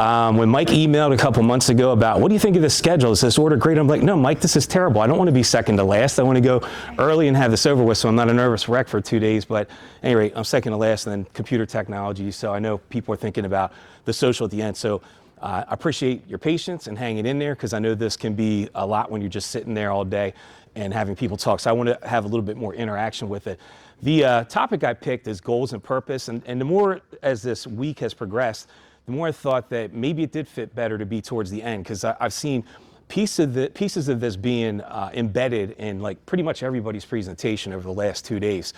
When Mike emailed a couple months ago about, what do you think of this schedule? Is this order great? I'm like, no, Mike, this is terrible. I don't want to be second to last. I want to go early and have this over with, so I'm not a nervous wreck for 2 days. But at any rate, I'm second to last, and then computer technology. So I know people are thinking about the social at the end. So I appreciate your patience and hanging in there, because I know this can be a lot when you're just sitting there all day and having people talk. So I want to have a little bit more interaction with it. The topic I picked is goals and purpose. And the more as this week has progressed, the more I thought that maybe it did fit better to be towards the end, because I've seen pieces of this being embedded in like pretty much everybody's presentation over the last 2 days.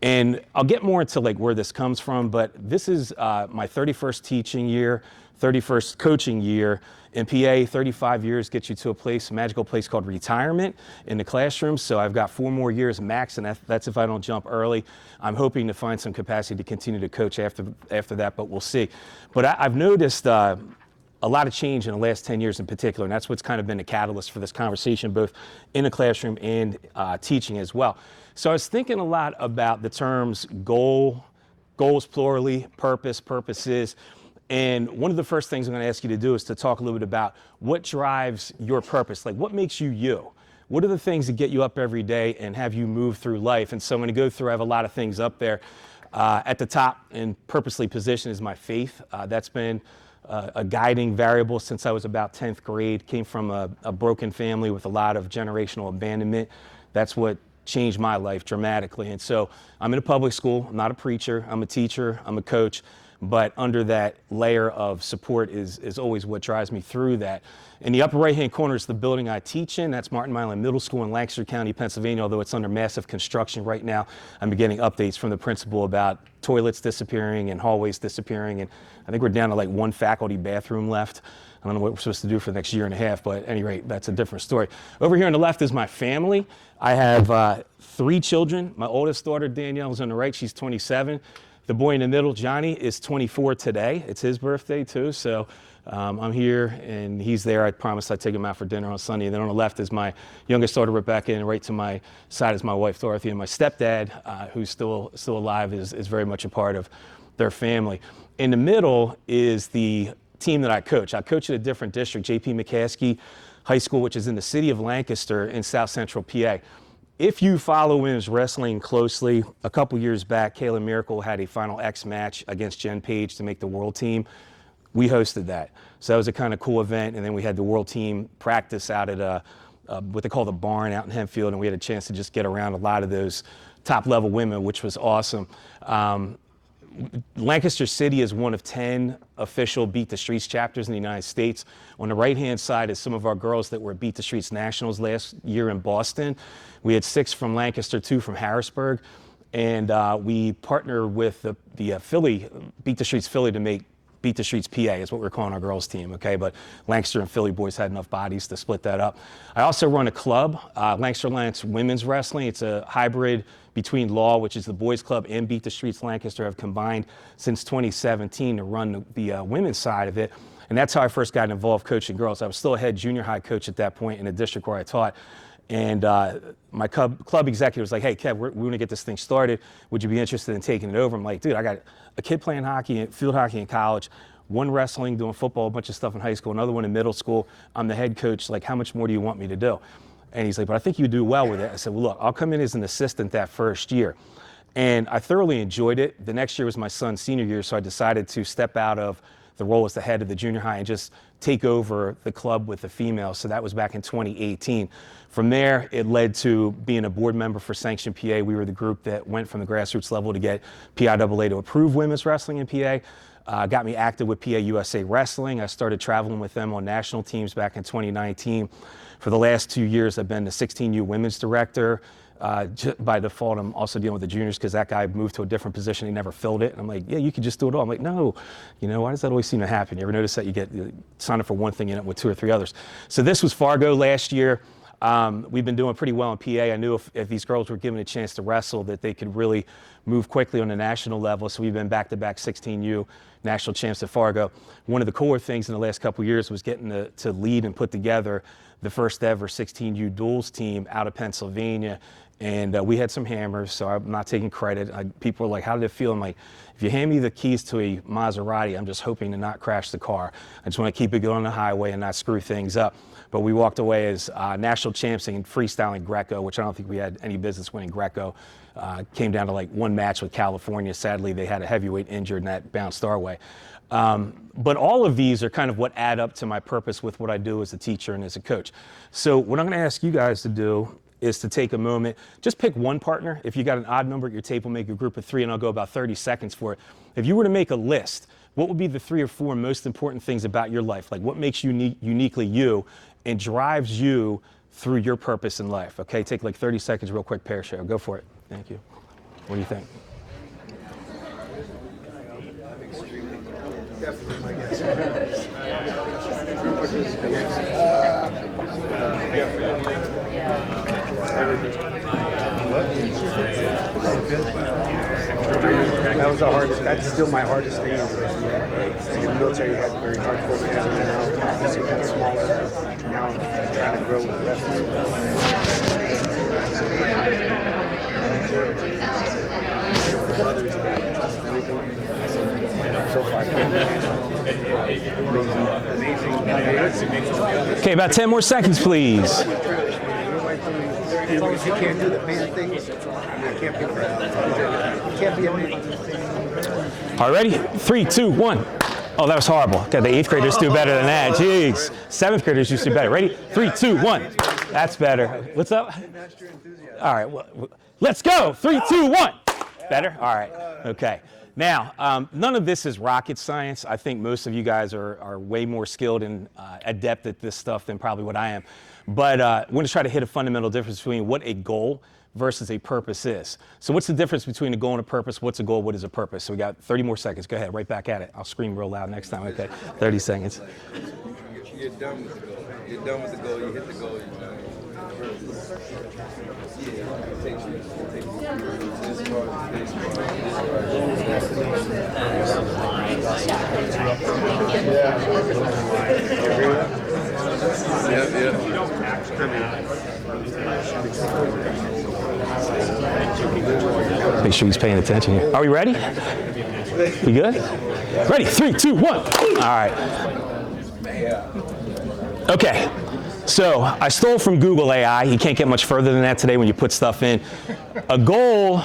And I'll get more into like where this comes from, but this is my 31st teaching year, 31st coaching year in PA. 35 years gets you to a magical place called retirement in the classroom. So I've got 4 more years max, and that's if I don't jump early. I'm hoping to find some capacity to continue to coach after that, but we'll see. But I've noticed a lot of change in the last 10 years in particular, and that's what's kind of been the catalyst for this conversation, both in the classroom and teaching as well. So I was thinking a lot about the terms goals plurally, purposes. And one of the first things I'm going to ask you to do is to talk a little bit about what drives your purpose, like what makes you you? What are the things that get you up every day and have you move through life? And so I'm going to go through, I have a lot of things up there. At the top and purposely positioned is my faith. That's been a guiding variable since I was about 10th grade. Came from a broken family with a lot of generational abandonment. That's what changed my life dramatically. And so I'm in a public school. I'm not a preacher. I'm a teacher. I'm a coach. But under that layer of support is always what drives me through that. In the upper right-hand corner is the building I teach in. That's Martin Milan Middle School in Lancaster County, Pennsylvania, although it's under massive construction right now. I'm getting updates from the principal about toilets disappearing and hallways disappearing. And I think we're down to like 1 faculty bathroom left. I don't know what we're supposed to do for the next year and a half, but at any rate, that's a different story. Over here on the left is my family. I have 3 children. My oldest daughter, Danielle, is on the right. She's 27. The boy in the middle, Johnny, is 24 today. It's his birthday too, so I'm here and he's there. I promised I'd take him out for dinner on Sunday. And then on the left is my youngest daughter, Rebecca, and right to my side is my wife, Dorothy, and my stepdad, who's still alive, is very much a part of their family. In the middle is the team that I coach. I coach at a different district, J.P. McCaskey High School, which is in the city of Lancaster in South Central PA. If you follow women's wrestling closely, a couple years back, Kayla Miracle had a Final X match against Jen Page to make the world team. We hosted that. So that was a kind of cool event. And then we had the world team practice out at what they call the barn out in Hempfield. And we had a chance to just get around a lot of those top level women, which was awesome. Lancaster City is one of 10 official Beat the Streets chapters in the United States. On the right-hand side is some of our girls that were at Beat the Streets Nationals last year in Boston. We had 6 from Lancaster, 2 from Harrisburg, and we partner with the Philly, Beat the Streets Philly, to make Beat the Streets PA is what we're calling our girls team, okay? But Lancaster and Philly boys had enough bodies to split that up. I also run a club, Lancaster Lance Women's Wrestling. It's a hybrid between Law, which is the boys club, and Beat the Streets Lancaster have combined since 2017 to run the women's side of it. And that's how I first got involved coaching girls. I was still a head junior high coach at that point in the district where I taught. And my club executive was like, hey, Kev, we want to get this thing started. Would you be interested in taking it over? I'm like, dude, I got a kid playing hockey, field hockey in college, 1 wrestling, doing football, a bunch of stuff in high school, another one in middle school. I'm the head coach. Like, how much more do you want me to do? And he's like, but I think you do well with it. I said, well, look, I'll come in as an assistant that first year. And I thoroughly enjoyed it. The next year was my son's senior year, so I decided to step out of the role as the head of the junior high and just take over the club with the females. So that was back in 2018. From there, it led to being a board member for Sanction PA. We were the group that went from the grassroots level to get PIAA to approve women's wrestling in PA. Got me active with PA USA Wrestling. I started traveling with them on national teams back in 2019. For the last 2 years, I've been the 16U women's director. By default, I'm also dealing with the juniors because that guy moved to a different position. He never filled it. And I'm like, yeah, you could just do it all. I'm like, no, why does that always seem to happen? You ever notice that you sign up for one thing and end up with 2 or 3 others? So this was Fargo last year. We've been doing pretty well in PA. I knew if these girls were given a chance to wrestle that they could really move quickly on the national level. So we've been back-to-back 16U national champs at Fargo. One of the cooler things in the last couple of years was getting to lead and put together the first ever 16U duels team out of Pennsylvania. And we had some hammers, so I'm not taking credit. People were like, how did it feel? I'm like, if you hand me the keys to a Maserati, I'm just hoping to not crash the car. I just want to keep it going on the highway and not screw things up. But we walked away as national champs in freestyling Greco, which I don't think we had any business winning Greco. Came down to like one match with California. Sadly, they had a heavyweight injured and that bounced our way. But all of these are kind of what add up to my purpose with what I do as a teacher and as a coach. So what I'm going to ask you guys to do is to take a moment, just pick one partner. If you got an odd number at your table, make a group of 3, and I'll go about 30 seconds for it. If you were to make a list, what would be the 3 or 4 most important things about your life? Like what makes you uniquely you and drives you through your purpose in life? Okay, take like 30 seconds real quick, pair share. Go for it. Thank you. What do you think? Definitely my guess. That was the hardest. That's still my hardest thing. In the military, you had very hard focus. Now, got smaller. Now, I'm trying to grow with so far. Okay, about 10 more seconds, please. If you can't do the man thing, you can't be proud. You can't be a man. All right, ready? 3, 2, 1. Oh, that was horrible. God, the 8th graders do better than that. Jeez. 7th graders used to do better. Ready? 3, 2, 1. That's better. What's up? All right, well, let's go. 3, 2, 1. Better? All right. Okay. Now, none of this is rocket science. I think most of you guys are way more skilled and adept at this stuff than probably what I am. But we're going to try to hit a fundamental difference between what a goal versus a purpose is. So what's the difference between a goal and a purpose? What's a goal? What is a purpose? So we got 30 more seconds. Go ahead, right back at it. I'll scream real loud next time. Okay, 30 seconds. You're done with the goal. You're done with the goal. You hit the goal. You're done. Make sure he's paying attention here. Are we ready? You good? Ready? 3, 2, 1. All right. Okay. So I stole from Google AI. You can't get much further than that today when you put stuff in. A goal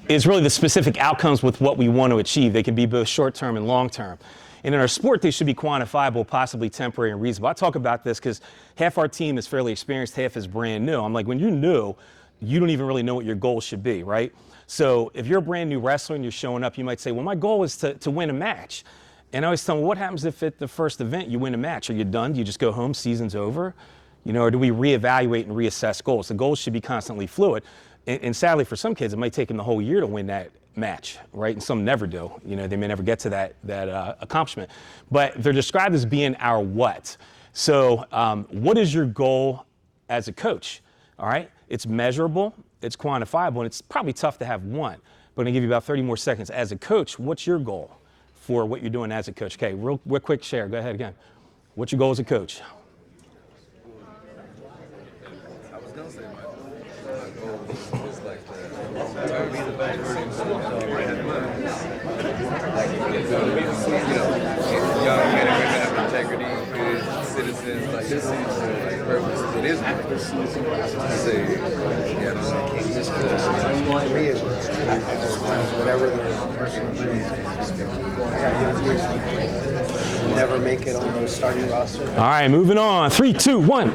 is really the specific outcomes with what we want to achieve. They can be both short-term and long-term. And in our sport, they should be quantifiable, possibly temporary and reasonable. I talk about this because half our team is fairly experienced, half is brand new. I'm like, when you're new, you don't even really know what your goal should be, right? So if you're a brand new wrestler and you're showing up, you might say, well, my goal is to win a match. And I always tell them, what happens if at the first event you win a match? Are you done? Do you just go home, season's over? Or do we reevaluate and reassess goals? The goals should be constantly fluid. And sadly, for some kids, it might take them the whole year to win that match, right? And some never do. They may never get to that accomplishment. But they're described as being our what. So what is your goal as a coach? All right? It's measurable, it's quantifiable, and it's probably tough to have one. But I'm gonna give you about 30 more seconds. As a coach, what's your goal for what you're doing as a coach? Okay, real quick share. Go ahead again. What's your goal as a coach? I was gonna say my goal is like to be the best version of young men and women have integrity, good citizens. Like this is like purpose. It is purpose. To say, just For me, whatever the person never make it on the starting roster. All right, moving on. 3, 2, 1.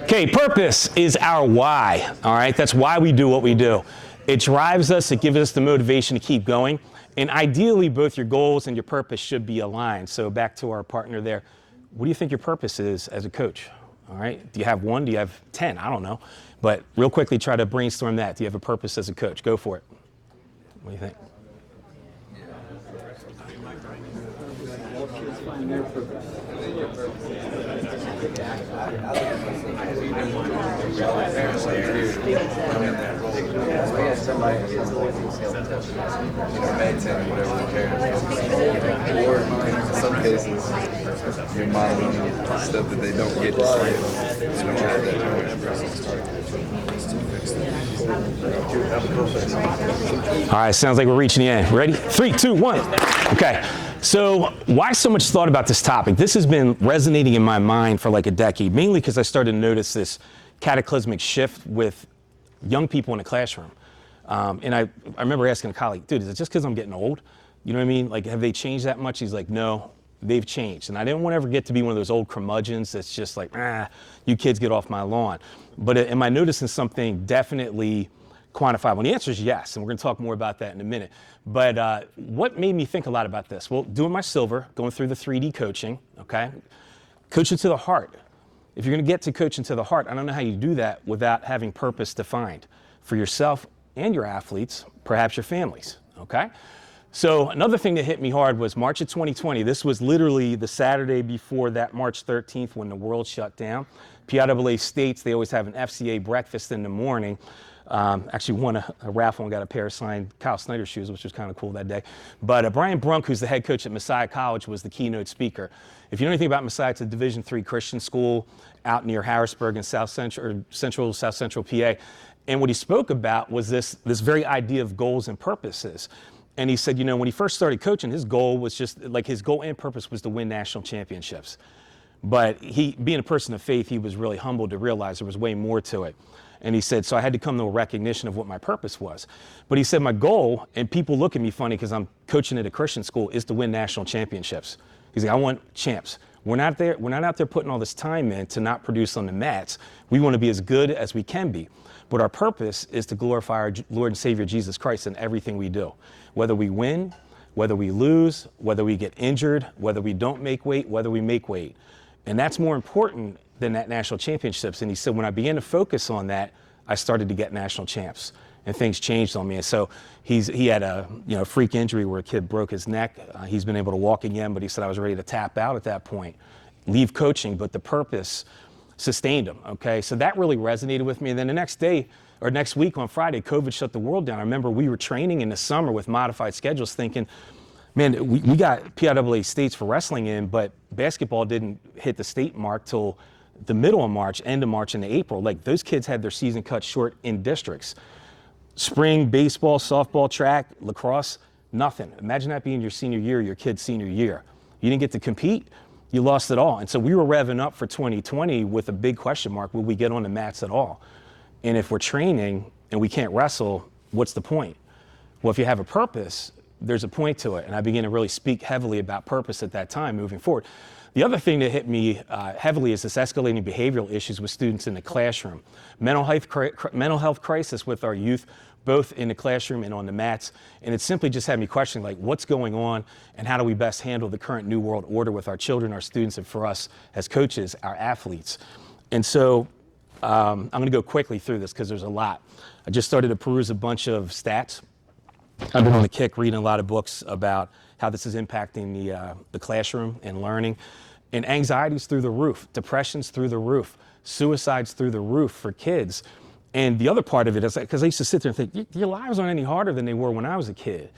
Okay, purpose is our why. All right, that's why we do what we do. It drives us, it gives us the motivation to keep going. And ideally, both your goals and your purpose should be aligned. So back to our partner there, what do you think your purpose is as a coach? All right, do you have 1? Do you have 10? I don't know. But real quickly, try to brainstorm that. Do you have a purpose as a coach? Go for it. What do you think? parents like you don't have that role I guess somebody is maintain whatever the parents do. Or in some cases, your mom stuff that they don't get to see. You don't have that. All right, sounds like we're reaching the end. Ready? 3, 2, 1. Okay. So why so much thought about this topic? This has been resonating in my mind for like a decade, mainly because I started to notice this cataclysmic shift with young people in the classroom. And I remember asking a colleague, dude, is it just because I'm getting old? You know what I mean? Like, have they changed that much? He's like, no, they've changed. And I didn't want to ever get to be one of those old curmudgeons that's just like, you kids get off my lawn. But am I noticing something definitely quantifiable? And the answer is yes, and we're going to talk more about that in a minute. But what made me think a lot about this? Well, doing my silver, going through the 3D coaching, okay? Coaching to the heart. If you're going to get to coaching to the heart, I don't know how you do that without having purpose defined for yourself and your athletes, perhaps your families, okay? So another thing that hit me hard was March of 2020. This was literally the Saturday before that March 13th when the world shut down. PIAA states, they always have an FCA breakfast in the morning. Actually won a raffle and got a pair of signed Kyle Snyder shoes, which was kind of cool that day. But Brian Brunk, who's the head coach at Messiah College, was the keynote speaker. If you know anything about Messiah, it's a Division III Christian school out near Harrisburg in central South Central PA. And what he spoke about was this very idea of goals and purposes. And he said, you know, when he first started coaching, his goal was just like his goal and purpose was to win national championships. But he, being a person of faith, he was really humbled to realize there was way more to it. And he said, so I had to come to a recognition of what my purpose was. But he said, my goal, and people look at me funny because I'm coaching at a Christian school, is to win national championships. He's like, I want champs. We're not out there putting all this time in to not produce on the mats. We want to be as good as we can be. But our purpose is to glorify our Lord and Savior Jesus Christ in everything we do. Whether we win, whether we lose, whether we get injured, whether we don't make weight, whether we make weight. And that's more important than that national championships. And he said, when I began to focus on that, I started to get national champs and things changed on me. And so he had a freak injury where a kid broke his neck. He's been able to walk again, but he said I was ready to tap out at that point, leave coaching, but the purpose sustained him. Okay, so that really resonated with me. And then the next day or next week on Friday, COVID shut the world down. I remember we were training in the summer with modified schedules thinking, man, we got PIAA states for wrestling in, but basketball didn't hit the state mark till the middle of March, end of March into April. Like those kids had their season cut short in districts. Spring, baseball, softball, track, lacrosse, nothing. Imagine that being your senior year, your kid's senior year. You didn't get to compete, you lost it all. And so we were revving up for 2020 with a big question mark, will we get on the mats at all? And if we're training and we can't wrestle, what's the point? Well, if you have a purpose, there's a point to it. And I began to really speak heavily about purpose at that time moving forward. The other thing that hit me heavily is this escalating behavioral issues with students in the classroom. Mental health crisis with our youth, both in the classroom and on the mats. And it simply just had me questioning, like, what's going on and how do we best handle the current new world order with our children, our students, and for us as coaches, our athletes. And so I'm going to go quickly through this because there's a lot. I just started to peruse a bunch of stats. I've been on the kick reading a lot of books about how this is impacting the classroom and learning. And anxiety's through the roof, depression's through the roof, suicide's through the roof for kids. And the other part of it is, because I used to sit there and think, your lives aren't any harder than they were when I was a kid.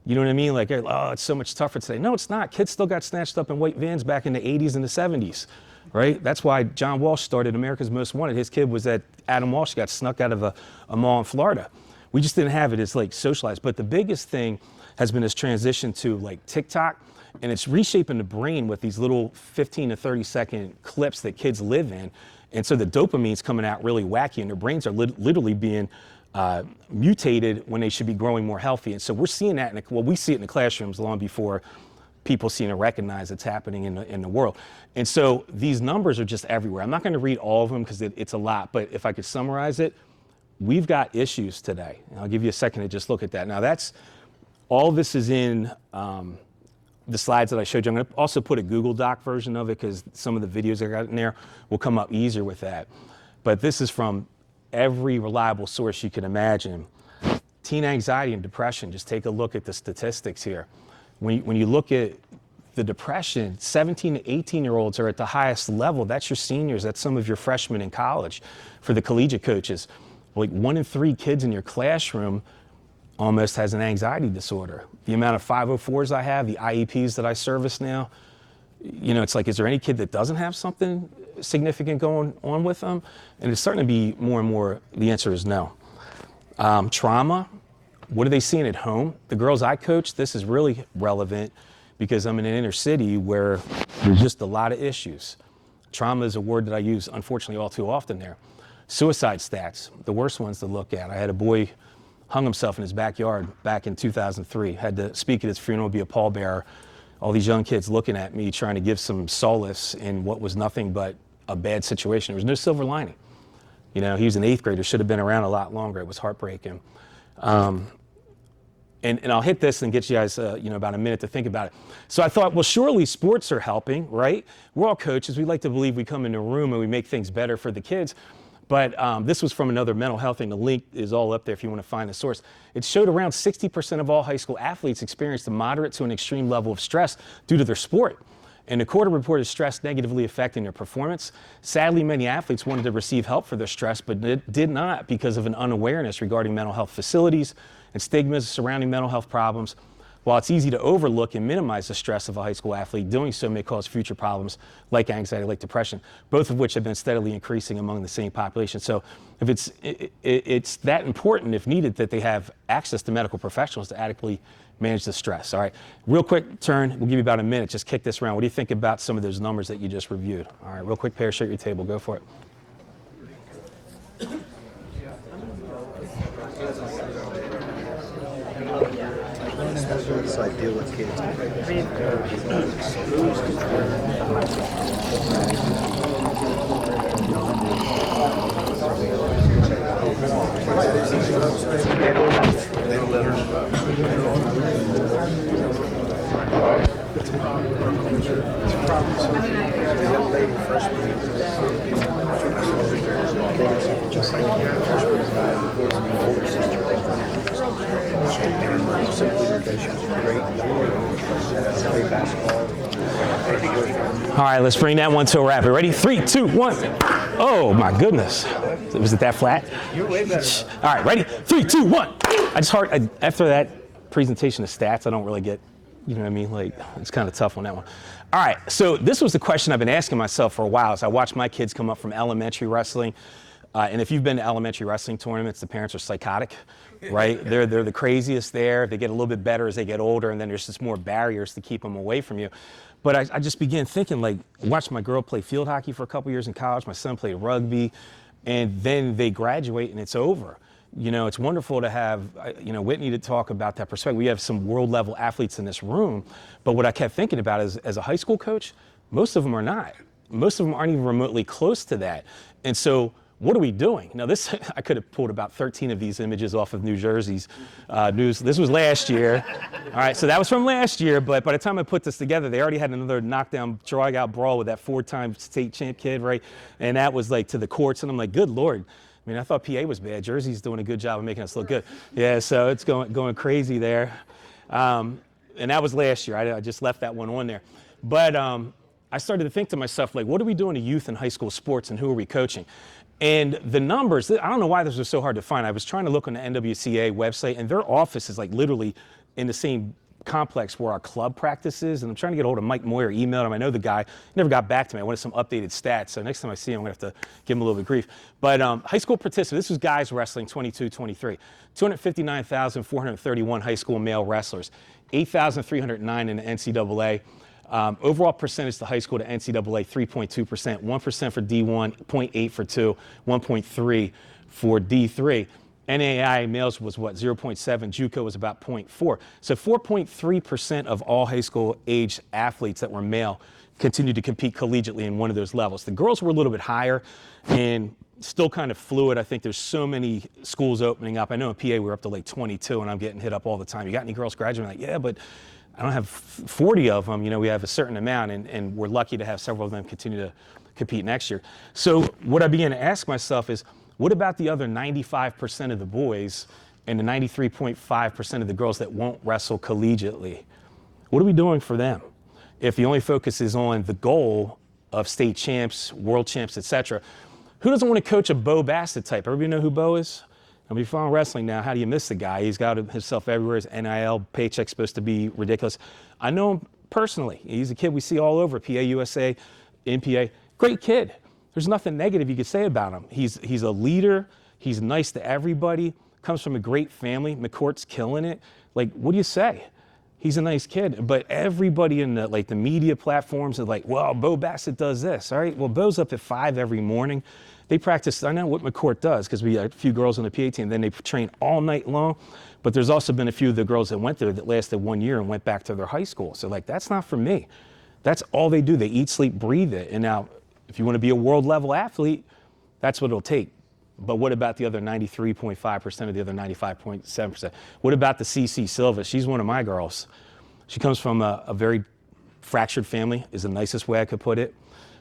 You know what I mean? Like, oh, it's so much tougher today. No, it's not. Kids still got snatched up in white vans back in the 80s and the 70s, right? That's why John Walsh started America's Most Wanted. His kid was that Adam Walsh got snuck out of a mall in Florida. We just didn't have it as like socialized. But the biggest thing has been this transition to like TikTok, and it's reshaping the brain with these little 15 to 30 second clips that kids live in. And so the dopamine's coming out really wacky, and their brains are literally being mutated when they should be growing more healthy. And so we're seeing that, we see it in the classrooms long before people seem to recognize it's happening in the world. And so these numbers are just everywhere. I'm not going to read all of them because it's a lot, but if I could summarize it, we've got issues today. And I'll give you a second to just look at that. Now all this is in the slides that I showed you. I'm going to also put a Google Doc version of it because some of the videos I got in there will come up easier with that. But this is from every reliable source you can imagine. Teen anxiety and depression, just take a look at the statistics here. When you look at the depression, 17 to 18-year-olds are at the highest level. That's your seniors. That's some of your freshmen in college for the collegiate coaches. like 1 in 3 kids in your classroom almost has an anxiety disorder. The amount of 504s I have, the IEPs that I service now, it's like, is there any kid that doesn't have something significant going on with them? And it's starting to be more and more, the answer is no. Trauma, what are they seeing at home? The girls I coach, this is really relevant because I'm in an inner city where there's just a lot of issues. Trauma is a word that I use, unfortunately, all too often there. Suicide stats, the worst ones to look at. I had a boy hung himself in his backyard back in 2003, had to speak at his funeral, be a pallbearer. All these young kids looking at me trying to give some solace in what was nothing but a bad situation. There was no silver lining. He was an 8th grader, should have been around a lot longer. It was heartbreaking. And I'll hit this and get you guys, about a minute to think about it. So I thought, well, surely sports are helping, right? We're all coaches. We like to believe we come in a room and we make things better for the kids. But this was from another mental health thing. The link is all up there if you want to find the source. It showed around 60% of all high school athletes experienced a moderate to an extreme level of stress due to their sport. And the quarter reported stress negatively affecting their performance. Sadly, many athletes wanted to receive help for their stress, but did not because of an unawareness regarding mental health facilities and stigmas surrounding mental health problems. While it's easy to overlook and minimize the stress of a high school athlete, doing so may cause future problems like anxiety, like depression, both of which have been steadily increasing among the same population. So if it's that important, if needed, that they have access to medical professionals to adequately manage the stress. All right, real quick turn, we'll give you about a minute, just kick this around. What do you think about some of those numbers that you just reviewed? All right, real quick, parachute your table, go for it. So I deal with kids. All right, let's bring that one to a wrap. Ready? 3, 2, 1. Oh my goodness. Was it that flat? You're way better. All right, ready? 3, 2, 1. After that presentation of stats, I don't really get, you know what I mean? Like, it's kind of tough on that one. All right, so this was the question I've been asking myself for a while as I watch my kids come up from elementary wrestling. And if you've been to elementary wrestling tournaments, the parents are psychotic, right? They're the craziest there. They get a little bit better as they get older, and then there's just more barriers to keep them away from you. But I just began thinking, like, I watched my girl play field hockey for a couple years in college. My son played rugby, and then they graduate and it's over. It's wonderful to have, Whitney to talk about that perspective. We have some world level athletes in this room, but what I kept thinking about is, as a high school coach, most of them are not. Most of them aren't even remotely close to that. And so what are we doing? Now this, I could have pulled about 13 of these images off of New Jersey's news. This was last year. All right, so that was from last year, but by the time I put this together, they already had another knockdown, drag-out brawl with that 4-time state champ kid, right? And that was like to the courts, and I'm like, good Lord. I mean, I thought PA was bad. Jersey's doing a good job of making us look good. Yeah, so it's going crazy there. And that was last year. I just left that one on there. But I started to think to myself, like, what are we doing to youth and high school sports, and who are we coaching? And the numbers, I don't know why this was so hard to find. I was trying to look on the NWCA website, and their office is like literally in the same complex where our club practices. And I'm trying to get a hold of Mike Moyer, emailed him. I know the guy, he never got back to me. I wanted some updated stats. So next time I see him, I'm gonna have to give him a little bit of grief. But high school participants, this was guys wrestling 22-23, 259,431 high school male wrestlers, 8,309 in the NCAA. Overall percentage to high school to NCAA, 3.2%, 1% for D1, 0.8 for 2, 1.3 for D3. NAIA males was what, 0.7, JUCO was about 0.4. So 4.3% of all high school age athletes that were male continued to compete collegiately in one of those levels. The girls were a little bit higher and still kind of fluid. I think there's so many schools opening up. I know in PA we're up to like 22 and I'm getting hit up all the time. You got any girls graduating? Like, yeah, but I don't have 40 of them. We have a certain amount, and we're lucky to have several of them continue to compete next year. So what I began to ask myself is, what about the other 95% of the boys and the 93.5% of the girls that won't wrestle collegiately? What are we doing for them? If the only focus is on the goal of state champs, world champs, etc., who doesn't want to coach a Bo Bassett type? Everybody know who Bo is? If you're following wrestling now, how do you miss the guy? He's got himself everywhere. His NIL paycheck's supposed to be ridiculous. I know him personally. He's a kid we see all over, PA USA, NPA. Great kid. There's nothing negative you could say about him. He's a leader. He's nice to everybody. Comes from a great family. McCourt's killing it. Like, what do you say? He's a nice kid, but everybody in the media platforms are like, well, Bo Bassett does this. All right, well, Bo's up at 5 every morning. They practice, I know what McCourt does, because we had a few girls on the PA team, then they train all night long. But there's also been a few of the girls that went there that lasted 1 year and went back to their high school. So like, that's not for me. That's all they do. They eat, sleep, breathe it. And now, if you want to be a world level athlete, that's what it'll take. But what about the other 93.5% of the other 95.7%? What about the CC Silva? She's one of my girls. She comes from a very fractured family, is the nicest way I could put it.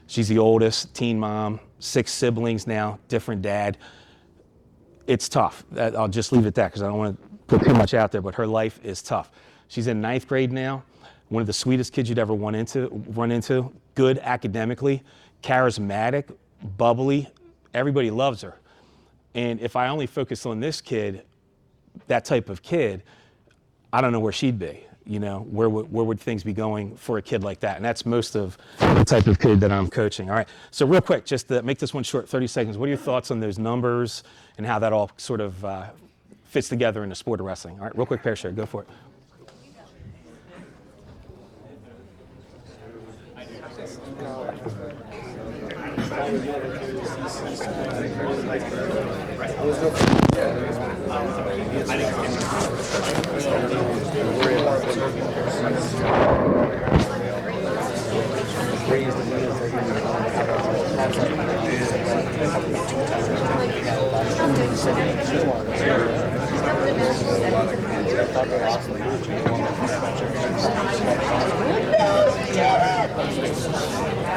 She's the oldest, teen mom, 6 siblings now, different dad. It's tough. I'll just leave it at that because I don't want to put too much out there, but her life is tough. She's in 9th grade now. One of the sweetest kids you'd ever run into, good academically, charismatic, bubbly. Everybody loves her. And if I only focus on this kid, that type of kid, I don't know where she'd be. You know, where would things be going for a kid like that? And that's most of the type of kid that I'm coaching. All right, so real quick, just to make this one short, 30 seconds, what are your thoughts on those numbers and how that all sort of fits together in the sport of wrestling? All right, real quick, pair share, go for it.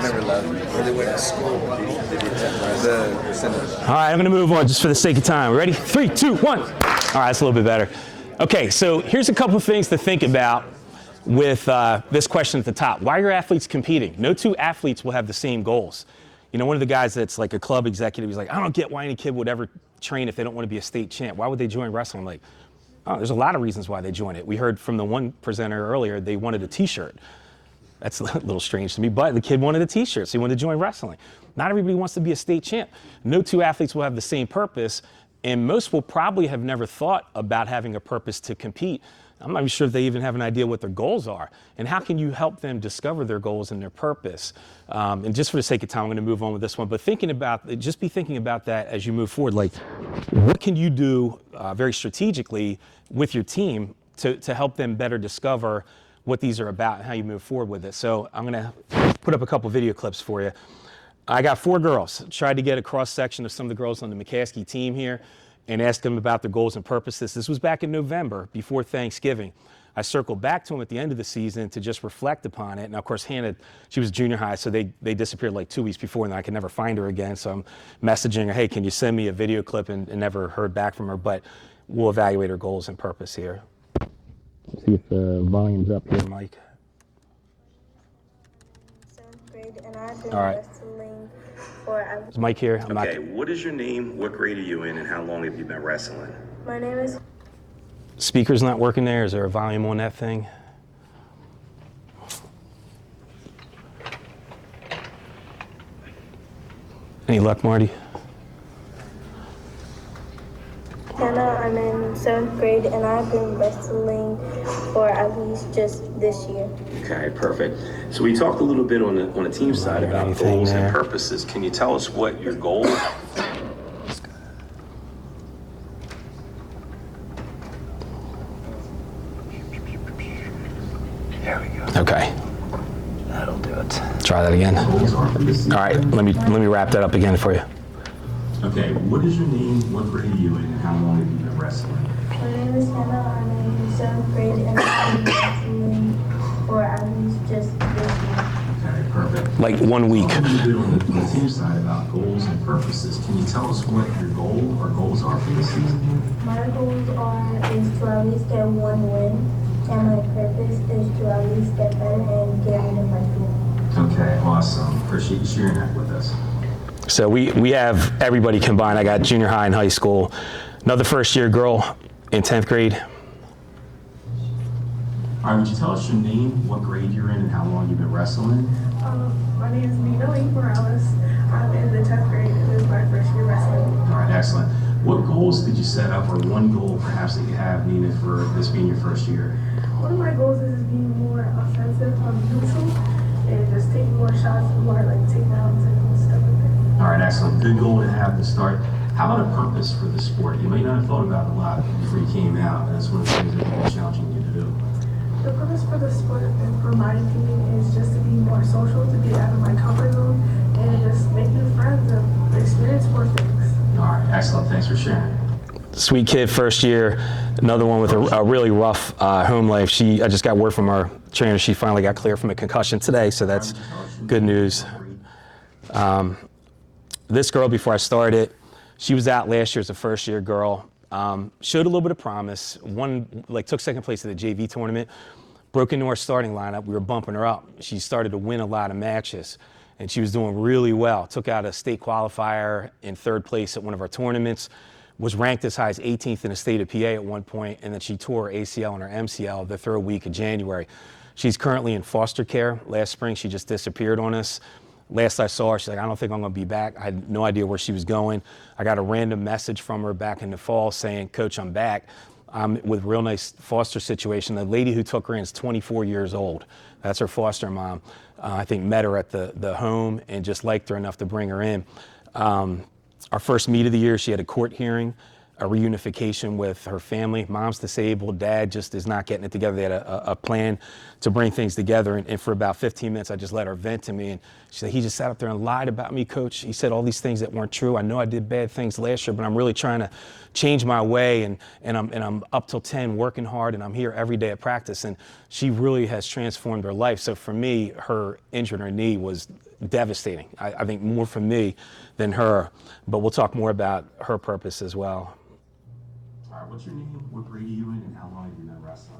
Never left. Or they went to school. They did the percentage. All right, I'm going to move on just for the sake of time. Ready? 3, 2, 1. All right, that's a little bit better. Okay, so here's a couple of things to think about with this question at the top. Why are athletes competing? No two athletes will have the same goals. You know, one of the guys that's like a club executive, he's like, I don't get why any kid would ever train if they don't want to be a state champ. Why would they join wrestling? I'm like, oh, there's a lot of reasons why they join it. We heard from the one presenter earlier, they wanted a t-shirt. That's a little strange to me, but the kid wanted a t-shirt, so he wanted to join wrestling. Not everybody wants to be a state champ. No two athletes will have the same purpose, and most will probably have never thought about having a purpose to compete. I'm not even sure if they even have an idea what their goals are. And how can you help them discover their goals and their purpose? And just for the sake of time, I'm going to move on with this one. But just be thinking about that as you move forward. Like, what can you do very strategically with your team to help them better discover what these are about and how you move forward with it? So I'm going to put up a couple video clips for you. I got 4 girls. Tried to get a cross section of some of the girls on the McCaskey team here and asked them about their goals and purposes. This was back in November, before Thanksgiving. I circled back to them at the end of the season to just reflect upon it. And of course, Hannah, she was junior high, so they disappeared like 2 weeks before, and I could never find her again. So I'm messaging her, hey, can you send me a video clip, and never heard back from her. But we'll evaluate her goals and purpose here. See if the volume's up here, Mike. 7th grade, and I've been All right. wrestling for. Is Mike here? Okay, what is your name, what grade are you in, and how long have you been wrestling? My name is. Speaker's not working there. Is there a volume on that thing? Any luck, Marty? Hannah, I'm in 7th grade, and I've been wrestling for at least just this year. Okay, perfect. So we talked a little bit on the team side about Anything goals there? and purposes. Can you tell us what your goal is? There we go. Okay. That'll do it. Try that again. All right. Let me wrap that up again for you. Okay, what is your name, what grade are you in, and how long have you been wrestling? My name is Hannah, I'm in 7th grade, and I've been wrestling for at least just this year. Okay, perfect. Like 1 week. Talk a little bit on the team side about goals and purposes. Can you tell us what your goal or goals are for this season? My goals is to at least get 1 win, and my purpose is to at least get better and get into high school. Okay, awesome. Appreciate you sharing that with us. So we have everybody combined. I got junior high and high school. Another first-year girl in 10th grade. All right, would you tell us your name, what grade you're in, and how long you've been wrestling? My name is Nina Lee Morales. I'm in the 10th grade and this is my first year wrestling. All right, excellent. What goals did you set up, or one goal perhaps that you have, Nina, for this being your first year? One of my goals is being more offensive, neutral, and just taking more shots, more like takedowns and stuff like that. All right, excellent. Good goal to have to start. How about a purpose for the sport? You may not have thought about it a lot before you came out. That's one of the things that will be challenging you to do. The purpose for the sport and for my team is just to be more social, to be out of my comfort zone, and just make new friends and experience more things. All right, excellent. Thanks for sharing. Sweet kid, first year. Another one with a really rough home life. I just got word from our trainer. She finally got clear from a concussion today, so that's good news. This girl, before I started, she was out last year as a first-year girl. Showed a little bit of promise. Took second place at the JV tournament. Broke into our starting lineup. We were bumping her up. She started to win a lot of matches, and she was doing really well. Took out a state qualifier in third place at one of our tournaments. Was ranked as high as 18th in the state of PA at one point, and then she tore her ACL and her MCL the third week of January. She's currently in foster care. Last spring, she just disappeared on us. Last I saw her, she's like, I don't think I'm going to be back. I had no idea where she was going. I got a random message from her back in the fall saying, Coach, I'm back. I'm with a real nice foster situation. The lady who took her in is 24 years old. That's her foster mom. I think met her at the home and just liked her enough to bring her in. Our first meet of the year, she had a court hearing, a reunification with her family. Mom's disabled, dad just is not getting it together. They had a plan to bring things together. And for about 15 minutes, I just let her vent to me. And she said, he just sat up there and lied about me, Coach. He said all these things that weren't true. I know I did bad things last year, but I'm really trying to change my way. And I'm up till 10 working hard, and I'm here every day at practice. And she really has transformed her life. So for me, her injury in her knee was devastating. I think more for me than her. But we'll talk more about her purpose as well. All right, what's your name? What grade are you in, and how long have you been wrestling?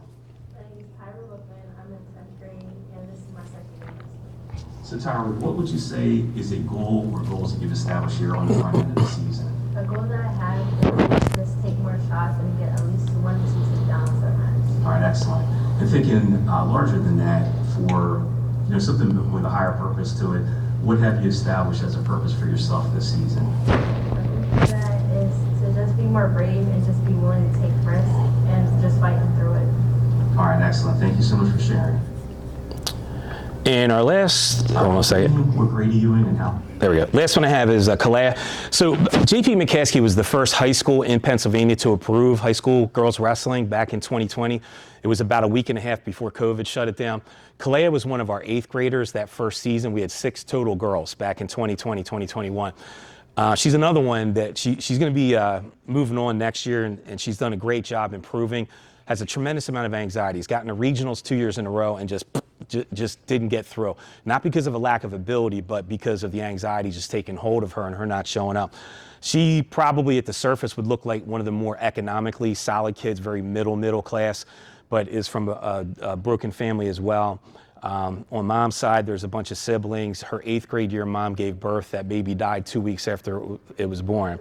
My name is Tyra Bookman. I'm in 10th grade, and this is my second year wrestling. So, Tyra, what would you say is a goal or goals that you've established here on the front end of the season? A goal that I have is just take more shots and get at least 1 to 2 takedowns a match. All right, excellent. And thinking larger than that, for something with a higher purpose to it, what have you established as a purpose for yourself this season? That is to just be more brave and just be willing to take risks and just fighting through it. All right, excellent. Thank you so much for sharing. And our last, hold on a second. What grade are you in, and how? There we go. Last one I have is Kalea. So JP McCaskey was the first high school in Pennsylvania to approve high school girls wrestling back in 2020. It was about a week and a half before COVID shut it down. Kalea was one of our 8th graders that first season. We had 6 total girls back in 2020, 2021. She's another one that she's going to be moving on next year, and she's done a great job improving. Has a tremendous amount of anxiety. He's gotten to regionals 2 years in a row and just didn't get through. Not because of a lack of ability, but because of the anxiety just taking hold of her and her not showing up. She probably at the surface would look like one of the more economically solid kids, very middle class, but is from a broken family as well. On mom's side, there's a bunch of siblings. Her 8th grade year, mom gave birth. That baby died 2 weeks after it was born.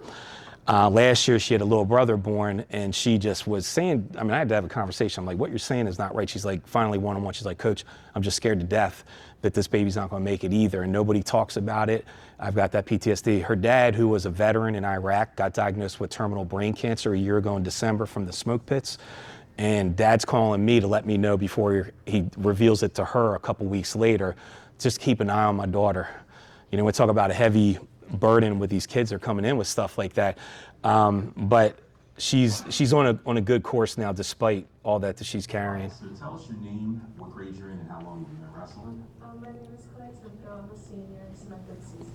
Last year, she had a little brother born, and she just was saying, I had to have a conversation. I'm like, what you're saying is not right. She's like, finally one-on-one, she's like, Coach, I'm just scared to death that this baby's not going to make it either, and nobody talks about it. I've got that PTSD. Her dad, who was a veteran in Iraq, got diagnosed with terminal brain cancer a year ago in December from the smoke pits. And Dad's calling me to let me know before he reveals it to her a couple weeks later. Just keep an eye on my daughter. We talk about a heavy burden with these kids that are coming in with stuff like that. But she's on a good course now, despite all that she's carrying. So tell us your name, what grade you're in, and how long you've been wrestling. My name is Clay Timko. I'm a senior. It's my 5th season.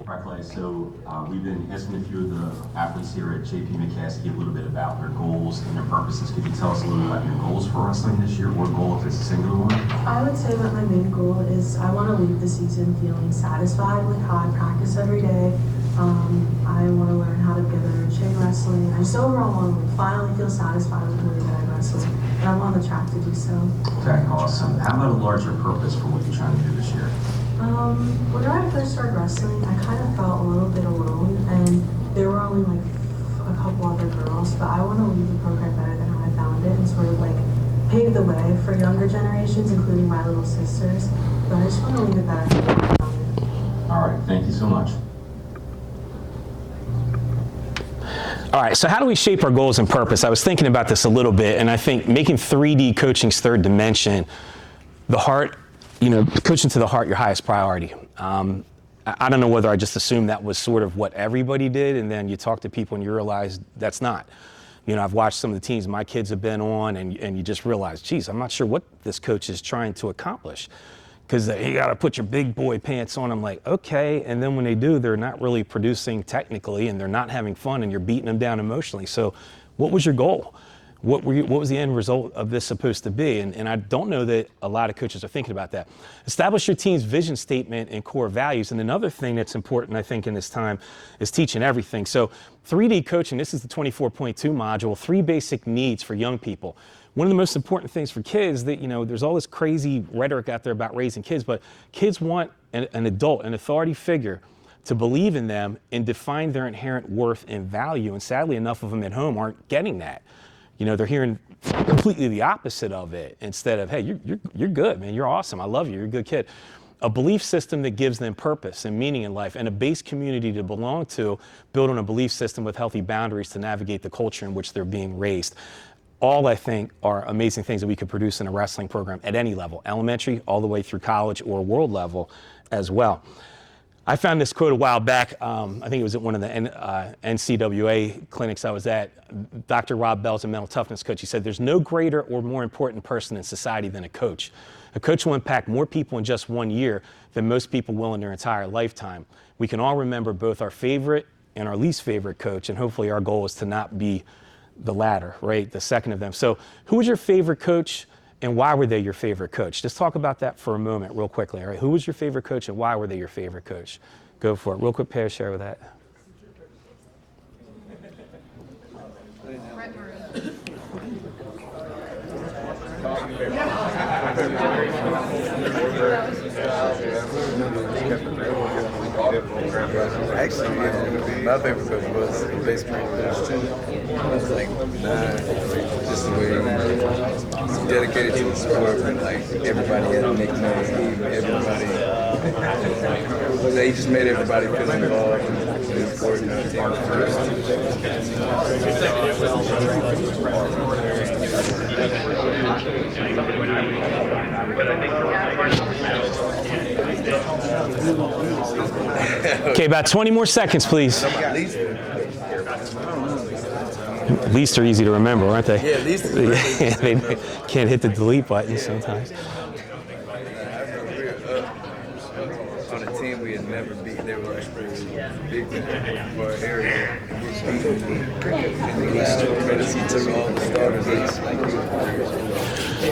All right, Clay. So we've been asking a few of the athletes here at JP McCaskey a little bit about their goals and their purposes. Could you tell us a little bit about your goals for wrestling this year, or goal if it's a singular one? I would say that my main goal is I want to leave the season feeling satisfied with how I practice every day. I want to learn how to get better at chain wrestling. I just overall want to finally feel satisfied with the way that I wrestle, and I'm on the track to do so. Okay, awesome. How about a larger purpose for what you're trying to do this year? When I first started wrestling, I kind of felt a little bit alone, and there were only like a couple other girls, but I want to leave the program better than how I found it and sort of like pave the way for younger generations, including my little sisters. But I just want to leave it better than how I found it. All right, thank you so much. All right, so how do we shape our goals and purpose? I was thinking about this a little bit, and I think making 3D coaching's third dimension, the heart, coaching to the heart, your highest priority. I don't know whether I just assumed that was sort of what everybody did, and then you talk to people and you realize that's not. I've watched some of the teams my kids have been on, and you just realize, geez, I'm not sure what this coach is trying to accomplish. Because you got to put your big boy pants on. I'm like, okay. And then when they do, they're not really producing technically, and they're not having fun, and you're beating them down emotionally. So what was your goal? What was the end result of this supposed to be? And I don't know that a lot of coaches are thinking about that. Establish your team's vision statement and core values. And another thing that's important, I think, in this time is teaching everything. So 3D coaching, this is the 24.2 module, 3 basic needs for young people. One of the most important things for kids that, there's all this crazy rhetoric out there about raising kids, but kids want an adult, an authority figure to believe in them and define their inherent worth and value. And sadly, enough of them at home aren't getting that. They're hearing completely the opposite of it instead of, hey, you're good, man. You're awesome. I love you. You're a good kid. A belief system that gives them purpose and meaning in life, and a base community to belong to, built on a belief system with healthy boundaries to navigate the culture in which they're being raised. All, I think, are amazing things that we could produce in a wrestling program at any level, elementary all the way through college or world level as well. I found this quote a while back. I think it was at one of the NCAA clinics I was at. Dr. Rob Bell's a mental toughness coach. He said, there's no greater or more important person in society than a coach. A coach will impact more people in just 1 year than most people will in their entire lifetime. We can all remember both our favorite and our least favorite coach, and hopefully our goal is to not be the latter, right? The second of them. So who was your favorite coach and why were they your favorite coach? Just talk about that for a moment real quickly, all right? Who was your favorite coach and why were they your favorite coach? Go for it. Real quick, pair share with that. Actually, my favorite coach was basically coach too. Like, just the way he's dedicated to the sport, and like everybody had a nickname, everybody. They just made everybody feel involved and important on the team Okay, about 20 more seconds, please. Least are easy to remember, aren't they? Yeah, least. They can't hit the delete button sometimes. On a team we had never beat, they were like big for our area. He took all the starters.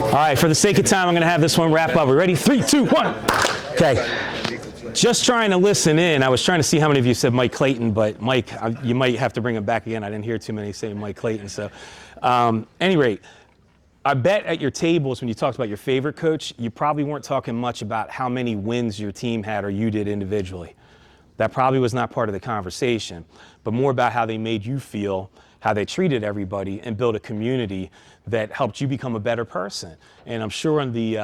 All right, for the sake of time, I'm going to have this one wrap up. We ready? 3, 2, 1. Okay. Just trying to listen in. I was trying to see how many of you said Mike Clayton, but Mike, you might have to bring him back again. I didn't hear too many say Mike Clayton. So, any rate, I bet at your tables when you talked about your favorite coach, you probably weren't talking much about how many wins your team had or you did individually. That probably was not part of the conversation, but more about how they made you feel, how they treated everybody, and build a community that helped you become a better person. And I'm sure on the,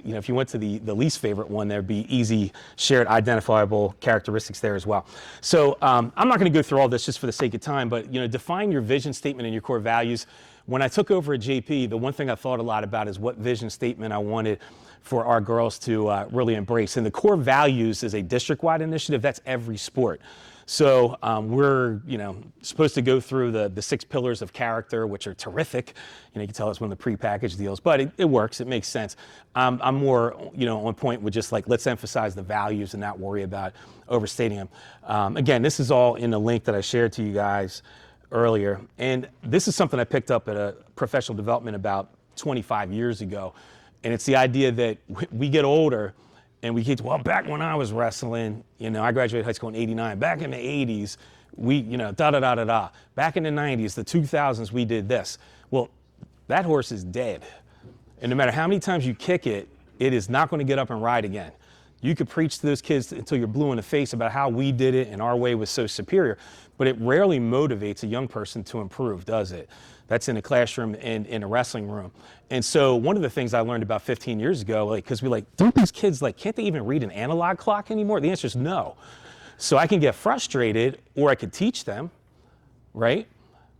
if you went to the least favorite one, there'd be easy, shared, identifiable characteristics there as well. So I'm not going to go through all this just for the sake of time, but define your vision statement and your core values. When I took over at JP, the one thing I thought a lot about is what vision statement I wanted for our girls to really embrace. And the core values is a district-wide initiative. That's every sport. So we're, supposed to go through the 6 pillars of character, which are terrific. You can tell it's one of the prepackaged deals, but it works. It makes sense. I'm more, on point with just like, let's emphasize the values and not worry about overstating them. Again, this is all in the link that I shared to you guys earlier. And this is something I picked up at a professional development about 25 years ago. And it's the idea that we get older and we get, well, back when I was wrestling, I graduated high school in '89. Back in the '80s, we, da-da-da-da-da. Back in the '90s, the 2000s, we did this. Well, that horse is dead. And no matter how many times you kick it, it is not going to get up and ride again. You could preach to those kids until you're blue in the face about how we did it and our way was so superior, but it rarely motivates a young person to improve, does it? That's in a classroom and in a wrestling room. And so one of the things I learned about 15 years ago, like, because we like, don't these kids, like, can't they even read an analog clock anymore? The answer is no. So I can get frustrated, or I could teach them, right?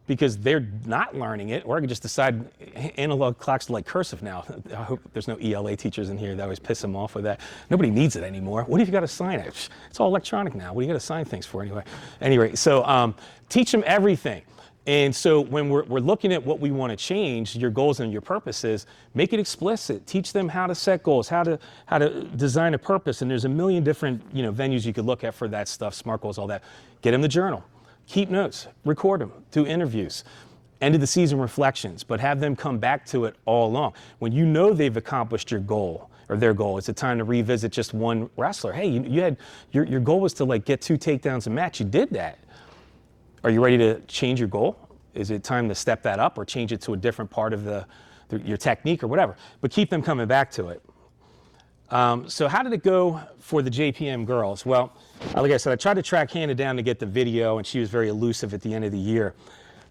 Because they're not learning it, or I could just decide analog clocks are like cursive now. I hope there's no ELA teachers in here that always piss them off with that. Nobody needs it anymore. What if you got to sign it? It's all electronic now. What do you got to sign things for anyway? Anyway, so teach them everything. And so when we're looking at what we want to change, your goals and your purposes, make it explicit. Teach them how to set goals, how to design a purpose. And there's a million different venues you could look at for that stuff, SMART goals, all that. Get them the journal. Keep notes, record them, do interviews, end of the season reflections, but have them come back to it all along. When you know they've accomplished your goal or their goal, it's a time to revisit just one wrestler. Hey, you had your goal was to like get 2 takedowns a match. You did that. Are you ready to change your goal? Is it time to step that up or change it to a different part of your technique or whatever? But keep them coming back to it. So how did it go for the JPM girls? Well, like I said, I tried to track Hannah down to get the video, and she was very elusive at the end of the year.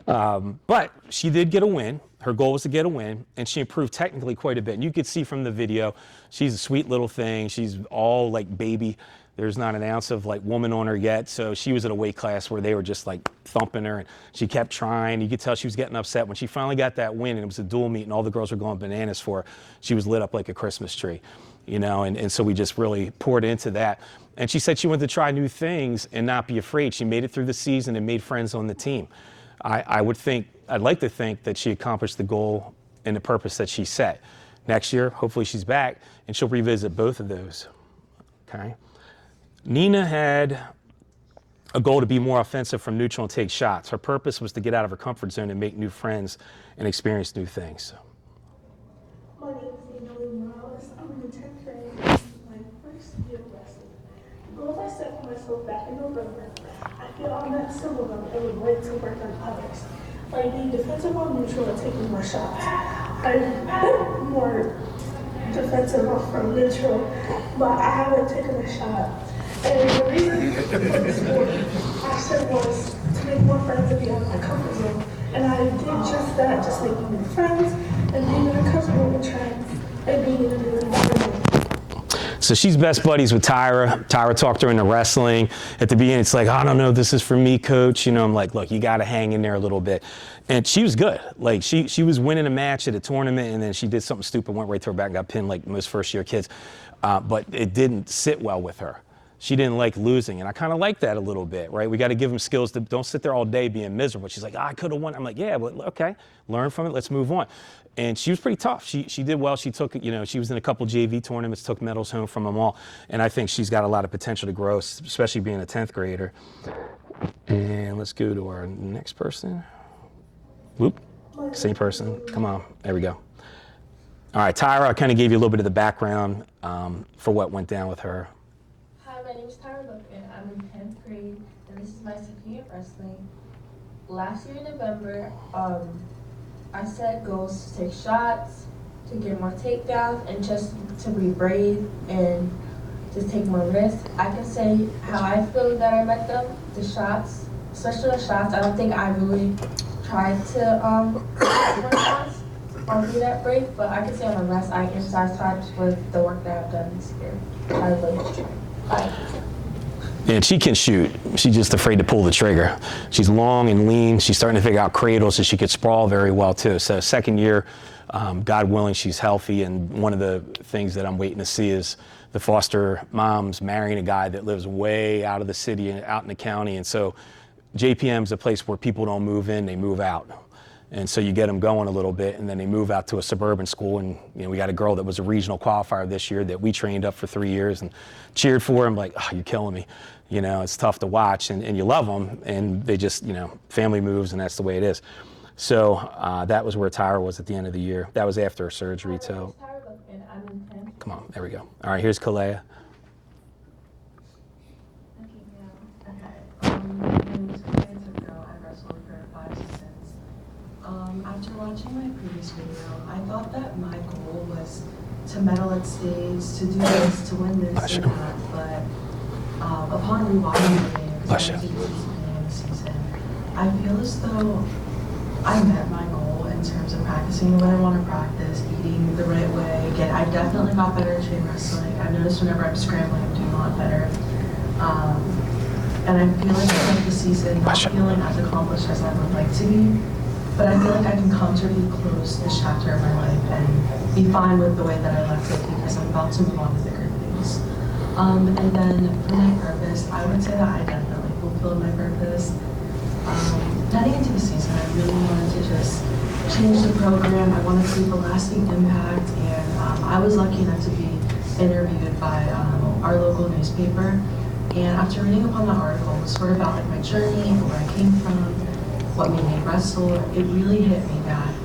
But she did get a win. Her goal was to get a win, and she improved technically quite a bit. And you could see from the video, she's a sweet little thing. She's all like baby. There's not an ounce of like woman on her yet. So she was at a weight class where they were just like thumping her, and she kept trying. You could tell she was getting upset. When she finally got that win, and it was a dual meet, and all the girls were going bananas for her, she was lit up like a Christmas tree. And so we just really poured into that. And she said she wanted to try new things and not be afraid. She made it through the season and made friends on the team. I'd like to think that she accomplished the goal and the purpose that she set. Next year, hopefully she's back and she'll revisit both of those, okay? Nina had a goal to be more offensive from neutral and take shots. Her purpose was to get out of her comfort zone and make new friends and experience new things. My name is Nina Morales. I'm in the 10th grade. This is my first year of wrestling. The goals I set for myself back in November, I feel I'm not some of them and would like to work on others. Like being defensive on neutral and taking more shots. I'm more defensive from neutral, but I haven't taken a shot. And the reason for this sport I said was to make more friends and be out of my comfort zone. And I did just that, just making new friends and being uncomfortable with trends and being in a new environment. So she's best buddies with Tyra. Tyra talked her into wrestling. At the beginning, it's like, I don't know, this is for me, coach. I'm like, look, you got to hang in there a little bit. And she was good. Like she was winning a match at a tournament, and then she did something stupid, went right to her back, got pinned like most first-year kids. But it didn't sit well with her. She didn't like losing, and I kind of like that a little bit, right? We got to give them skills to don't sit there all day being miserable. She's like, I could have won. I'm like, yeah, but okay, learn from it. Let's move on. And she was pretty tough. She did well. She took, she was in a couple JV tournaments, took medals home from them all, and I think she's got a lot of potential to grow, especially being a 10th grader. And let's go to our next person. Whoop, same person. Come on, there we go. All right, Tyra, I kind of gave you a little bit of the background for what went down with her. Hi, my name is Tyra Lookin. I'm in 10th grade, and this is my second year of wrestling. Last year in November, I set goals to take shots, to get more takedowns, and just to be brave and just take more risks. I can say how I feel that I met them, the shots, especially the shots. I don't think I really tried to take more shots or be that brave, but I can say on the rest, I am satisfied with the work that I've done this year. I really tried. And she can shoot. She's just afraid to pull the trigger. She's long and lean. She's starting to figure out cradles, so she could sprawl very well too. So second year, God willing, she's healthy. And one of the things that I'm waiting to see is the foster moms marrying a guy that lives way out of the city and out in the county. And so JPM is a place where people don't move in, they move out. And so you get them going a little bit, and then they move out to a suburban school. And we got a girl that was a regional qualifier this year that we trained up for 3 years and cheered for. I'm like, oh, you're killing me. It's tough to watch, and you love them, and they just, family moves, and that's the way it is. So that was where Tyra was at the end of the year. That was after her surgery, too. Come on, there we go. All right, here's Kalea. After watching my previous video, I thought that my goal was to medal at states, to do this, to win this and that, but upon rewatching the game, because I went to the beginning of the season, I feel as though I met my goal in terms of practicing the way I want to practice, eating the right way. Again, I definitely got better at chain wrestling. I've noticed whenever I'm scrambling, I'm doing a lot better. And I feel like I spent the season not feeling as accomplished as I would like to be, but I feel like I can comfortably close this chapter of my life and be fine with the way that I left it because I'm about to move on to bigger things. And then for my purpose, I would say that I definitely fulfilled my purpose. Heading into the season, I really wanted to just change the program. I wanted to leave a lasting impact, and I was lucky enough to be interviewed by our local newspaper. And after reading upon the article, it was sort of about like my journey, where I came from, what made me wrestle. It really hit me that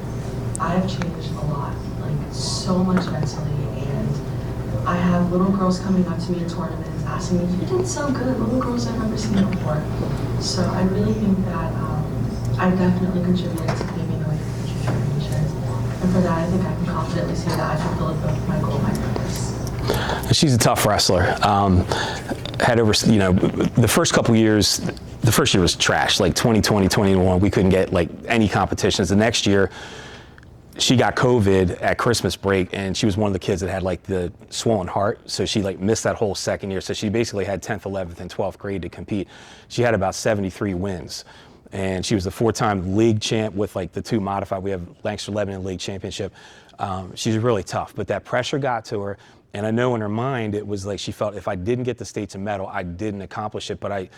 I have changed a lot, like so much mentally. And I have little girls coming up to me in tournaments asking me, "You did so good." Little girls I've never seen before. So I really think that I definitely contributed to paving the way for future generations. And for that, I think I can confidently say that I fulfilled both my goal and my purpose. She's a tough wrestler. Had over, the first couple years, the first year was trash, like 2020, 2021, we couldn't get like any competitions. The next year, she got COVID at Christmas break, and she was one of the kids that had like the swollen heart. So she like missed that whole second year. So she basically had 10th, 11th, and 12th grade to compete. She had about 73 wins. And she was the 4-time league champ with like the 2 modified. We have Lancaster Lebanon League Championship. She's really tough, but that pressure got to her. And I know in her mind, it was like she felt if I didn't get the states a medal, I didn't accomplish it. But I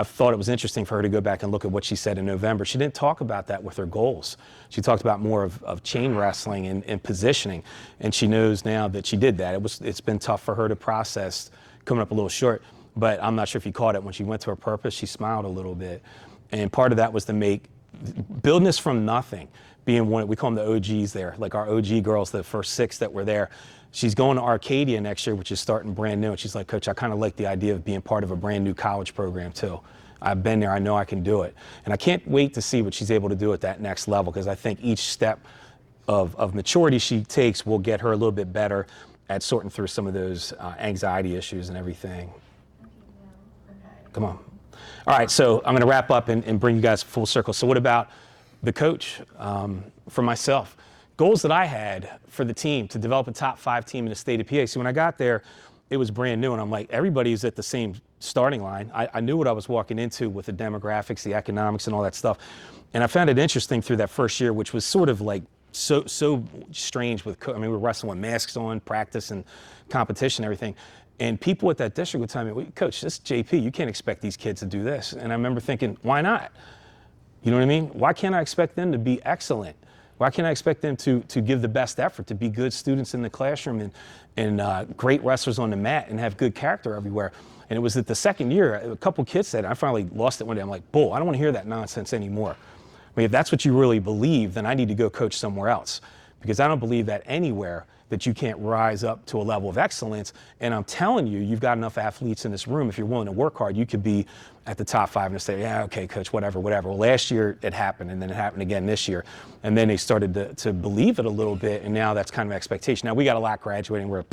thought it was interesting for her to go back and look at what she said in November. She didn't talk about that with her goals. She talked about more of chain wrestling and positioning. And she knows now that she did that. It's been tough for her to process, coming up a little short. But I'm not sure if you caught it. When she went to her purpose, she smiled a little bit. And part of that was to building this from nothing, being one, we call them the OGs there, like our OG girls, the first 6 that were there. She's going to Arcadia next year, which is starting brand new. And she's like, "Coach, I kind of like the idea of being part of a brand new college program too. I've been there, I know I can do it." And I can't wait to see what she's able to do at that next level, because I think each step of maturity she takes will get her a little bit better at sorting through some of those anxiety issues and everything. Come on. All right, so I'm going to wrap up and bring you guys full circle. So what about the coach? For myself, goals that I had for the team to develop a top 5 team in the state of PA. So when I got there, it was brand new, and I'm like, everybody's at the same starting line. I knew what I was walking into with the demographics, the economics, and all that stuff. And I found it interesting through that first year, which was sort of like so strange with, we were wrestling with masks on, practice and competition, everything. And people at that district would tell me, "Well, Coach, this is JP, you can't expect these kids to do this." And I remember thinking, why not? You know what I mean? Why can't I expect them to be excellent? Why can't I expect them to give the best effort, to be good students in the classroom and great wrestlers on the mat and have good character everywhere? And it was at the second year, a couple kids said, I finally lost it one day. I'm like, "Bull, I don't want to hear that nonsense anymore. If that's what you really believe, then I need to go coach somewhere else, because I don't believe that anywhere that you can't rise up to a level of excellence. And I'm telling you, you've got enough athletes in this room. If you're willing to work hard, you could be at the top 5 and say, "Yeah, okay, Coach, whatever." Well, last year it happened, and then it happened again this year. And then they started to believe it a little bit, and now that's kind of expectation. Now we got a lot graduating. We're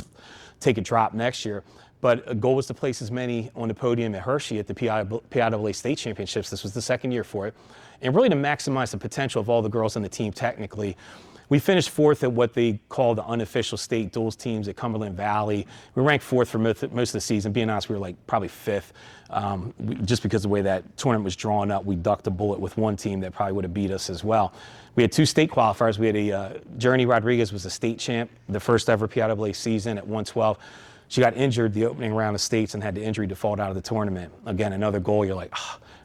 take a drop next year. But a goal was to place as many on the podium at Hershey at the PIAA State Championships. This was the second year for it. And really to maximize the potential of all the girls on the team technically. We finished 4th at what they call the unofficial state duels teams at Cumberland Valley. We ranked 4th for most of the season. Being honest, we were like probably 5th. Just because of the way that tournament was drawn up, we ducked a bullet with one team that probably would have beat us as well. We had 2 state qualifiers. We had Journey Rodriguez was a state champ, the first ever PIAA season at 112. She got injured the opening round of states and had the injury default out of the tournament. Again, another goal, you're like,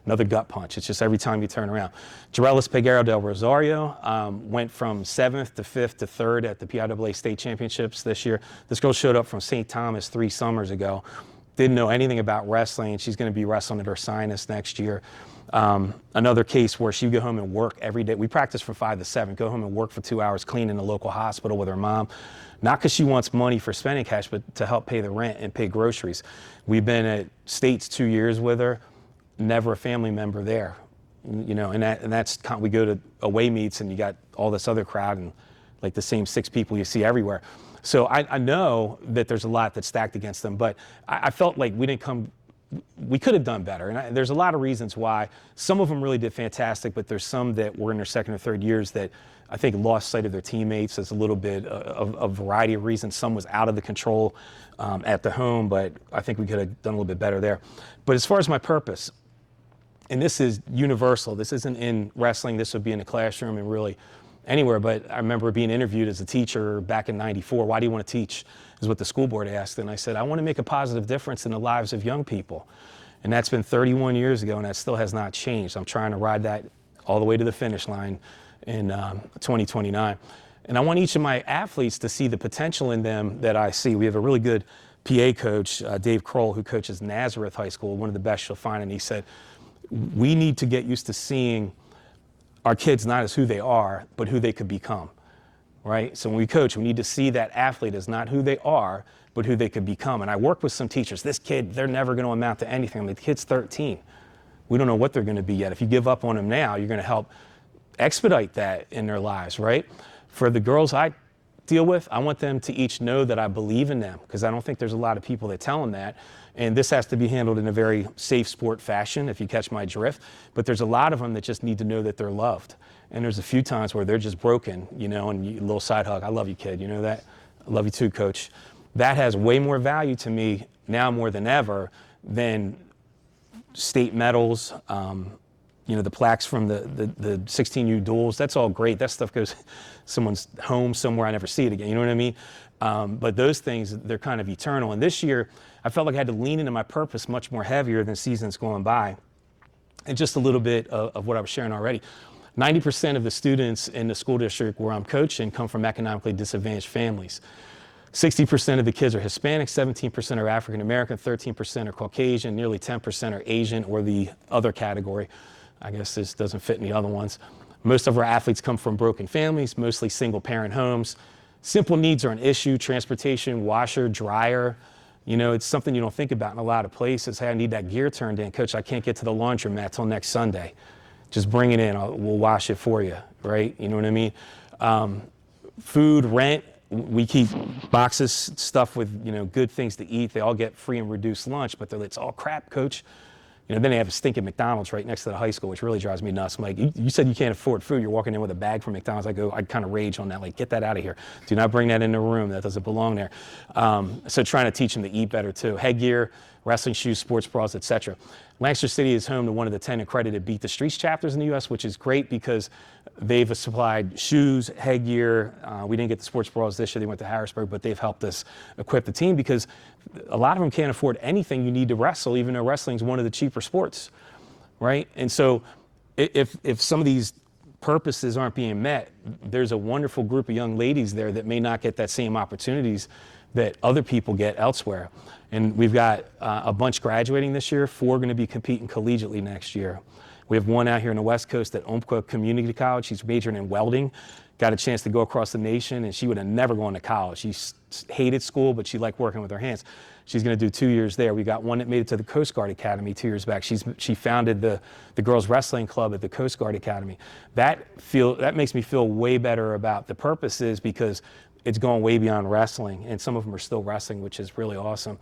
another gut punch. It's just every time you turn around. Jorelis Peguero del Rosario went from 7th to 5th to 3rd at the PIAA State Championships this year. This girl showed up from St. Thomas 3 summers ago. Didn't know anything about wrestling. She's going to be wrestling at Ursinus next year. Another case where she would go home and work every day. We practiced from 5 to 7, go home and work for 2 hours cleaning the local hospital with her mom. Not because she wants money for spending cash, but to help pay the rent and pay groceries. We've been at states 2 years with her, never a family member there. And that's we go to away meets and you got all this other crowd and like the same 6 people you see everywhere. So I know that there's a lot that's stacked against them, but I felt like we could have done better. And there's a lot of reasons why. Some of them really did fantastic, but there's some that were in their second or third years that I think lost sight of their teammates. There's a little bit of a variety of reasons. Some was out of the control at the home, but I think we could have done a little bit better there. But as far as my purpose, and this is universal, this isn't in wrestling, this would be in the classroom and really anywhere, but I remember being interviewed as a teacher back in '94. Why do you want to teach? Is what the school board asked. And I said, I want to make a positive difference in the lives of young people. And that's been 31 years ago, and that still has not changed. I'm trying to ride that all the way to the finish line in 2029. And I want each of my athletes to see the potential in them that I see. We have a really good PA coach, Dave Kroll, who coaches Nazareth High School, one of the best you'll find. And he said, we need to get used to seeing our kids not as who they are, but who they could become. Right? So when we coach, we need to see that athlete as not who they are, but who they could become. And I work with some teachers. This kid, they're never going to amount to anything. I mean, the kid's 13. We don't know what they're going to be yet. If you give up on them now, you're going to help expedite that in their lives, right? For the girls I deal with, I want them to each know that I believe in them, because I don't think there's a lot of people that tell them that. And this has to be handled in a very safe sport fashion, if you catch my drift. But there's a lot of them that just need to know that they're loved. And there's a few times where they're just broken, you know, and a little side hug. I love you, kid. You know that? I love you too, coach. That has way more value to me now more than ever than state medals, you know, the plaques from the 16U duels. That's all great. That stuff goes someone's home somewhere. I never see it again. You know what I mean? But those things, they're kind of eternal. And this year, I felt like I had to lean into my purpose much more heavier than seasons going by. And just a little bit of what I was sharing already. 90% of the students in the school district where I'm coaching come from economically disadvantaged families. 60% of the kids are Hispanic, 17% are African American, 13% are Caucasian, nearly 10% are Asian or the other category. I guess this doesn't fit in the other ones. Most of our athletes come from broken families, mostly single parent homes. Simple needs are an issue: transportation, washer, dryer. You know, it's something you don't think about in a lot of places. Hey, I need that gear turned in. Coach, I can't get to the laundromat till next Sunday. Just bring it in, we'll wash it for you, right? You know what I mean? Food, rent, we keep boxes stuffed with, you know, good things to eat. They all get free and reduced lunch, but it's all crap, coach. You know, then they have a stinking McDonald's right next to the high school, which really drives me nuts. I'm like, you said you can't afford food. You're walking in with a bag from McDonald's. I'd kind of rage on that. Like, get that out of here. Do not bring that in the room. That doesn't belong there. So trying to teach them to eat better too. Headgear, wrestling shoes, sports bras, etc. Lancaster City is home to one of the 10 accredited Beat the Streets chapters in the U.S., which is great because they've supplied shoes, headgear. We didn't get the sports bras this year. They went to Harrisburg, but they've helped us equip the team because a lot of them can't afford anything you need to wrestle, even though wrestling is one of the cheaper sports, right? And so if some of these purposes aren't being met, there's a wonderful group of young ladies there that may not get that same opportunities that other people get elsewhere. And we've got a bunch graduating this year, 4 going to be competing collegiately next year. We have one out here on the West Coast at Umpqua Community College. She's majoring in welding, got a chance to go across the nation, and she would have never gone to college. She hated school, but she liked working with her hands. She's going to do 2 years there. We got one that made it to the Coast Guard Academy 2 years back. She founded the girls wrestling club at the Coast Guard Academy. That makes me feel way better about the purposes because it's going way beyond wrestling, and some of them are still wrestling, which is really awesome.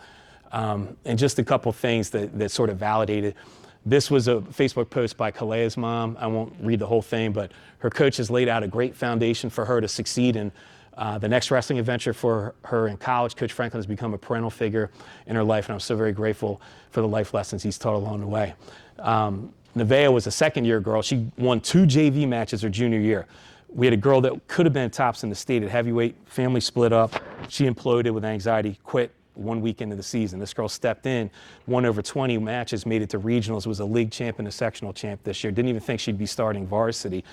And just a couple things that sort of validated. This was a Facebook post by Kalea's mom. I won't read the whole thing, but her coach has laid out a great foundation for her to succeed in the next wrestling adventure for her in college. Coach Franklin has become a parental figure in her life, and I'm so very grateful for the life lessons he's taught along the way. Nevaeh was a second-year girl. She won 2 JV matches her junior year. We had a girl that could have been tops in the state at heavyweight. Family split up. She imploded with anxiety, quit 1 week into the season. This girl stepped in, won over 20 matches, made it to regionals, was a league champ and a sectional champ this year. Didn't even think she'd be starting varsity.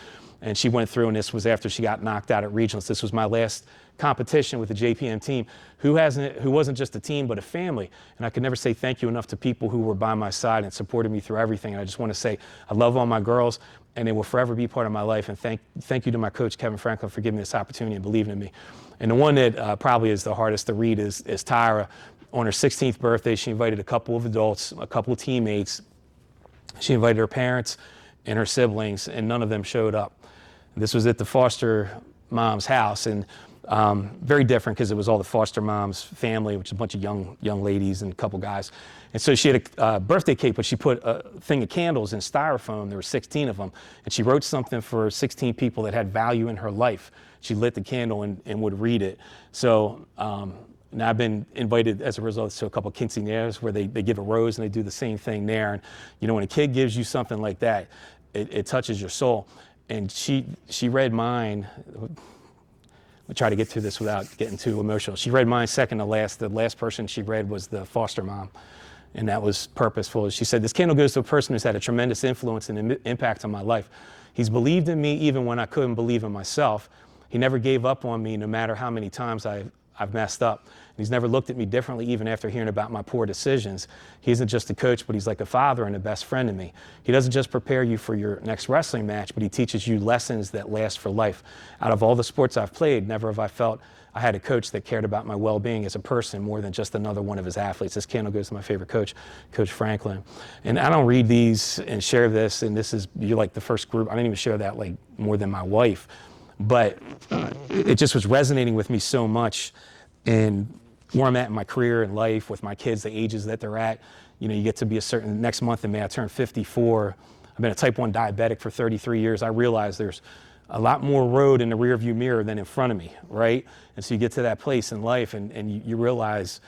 And she went through, and this was after she got knocked out at regionals. This was my last competition with the JPM team, who wasn't just a team, but a family. And I could never say thank you enough to people who were by my side and supported me through everything. And I just want to say I love all my girls, and they will forever be part of my life. And thank you to my coach, Kevin Franklin, for giving me this opportunity and believing in me. And the one that probably is the hardest to read is Tyra. On her 16th birthday, she invited a couple of adults, a couple of teammates. She invited her parents and her siblings, and none of them showed up. This was at the foster mom's house, and Very different because it was all the foster mom's family, which is a bunch of young ladies and a couple guys. And so she had a birthday cake, but she put a thing of candles in styrofoam. There were 16 of them. And she wrote something for 16 people that had value in her life. She lit the candle and would read it. So now I've been invited as a result to a couple of quinceañeras where they give a rose and they do the same thing there. And when a kid gives you something like that, it touches your soul. And she read mine. I'll try to get through this without getting too emotional. She read mine second to last. The last person she read was the foster mom. And that was purposeful. She said, "This candle goes to a person who's had a tremendous influence and impact on my life. He's believed in me even when I couldn't believe in myself. He never gave up on me no matter how many times I've messed up. He's never looked at me differently even after hearing about my poor decisions. He isn't just a coach, but he's like a father and a best friend to me. He doesn't just prepare you for your next wrestling match, but he teaches you lessons that last for life. Out of all the sports I've played, never have I felt I had a coach that cared about my well-being as a person more than just another one of his athletes." This candle goes to my favorite coach, Coach Franklin. And I don't read these and share this, and you're like the first group. I didn't even share that like more than my wife. But it just was resonating with me so much. And where I'm at in my career and life with my kids, the ages that they're at, you get to be a certain, next month in May, I turn 54. I've been a type 1 diabetic for 33 years. I realize there's a lot more road in the rearview mirror than in front of me, right? And so you get to that place in life and you realize,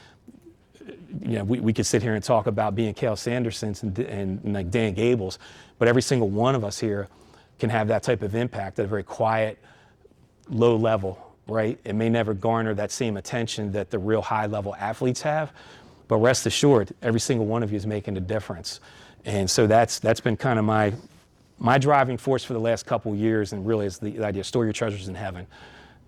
we could sit here and talk about being Cael Sandersons and like Dan Gables, but every single one of us here can have that type of impact at a very quiet, low level, right? It may never garner that same attention that the real high level athletes have, but rest assured, every single one of you is making a difference. And so that's been kind of my driving force for the last couple of years, and really is the idea, store your treasures in heaven.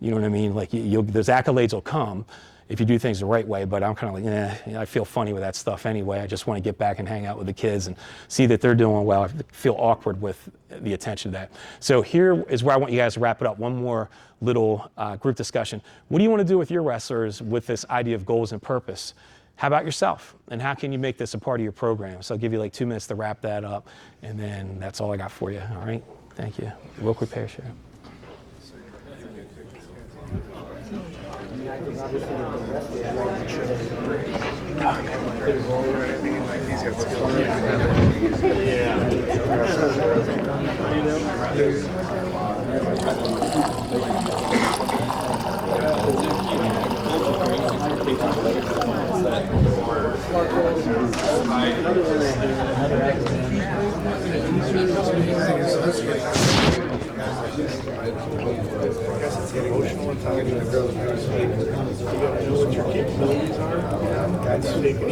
You know what I mean? Like those accolades will come if you do things the right way, but I'm kind of like, I feel funny with that stuff anyway. I just want to get back and hang out with the kids and see that they're doing well. I feel awkward with the attention to that. So here is where I want you guys to wrap it up. One more little group discussion. What do you want to do with your wrestlers with this idea of goals and purpose? How about yourself? And how can you make this a part of your program? So I'll give you like 2 minutes to wrap that up, and then that's all I got for you. All right? Thank you. Real quick pair share. Emotional intelligence. You gotta know what your capabilities are. That's taking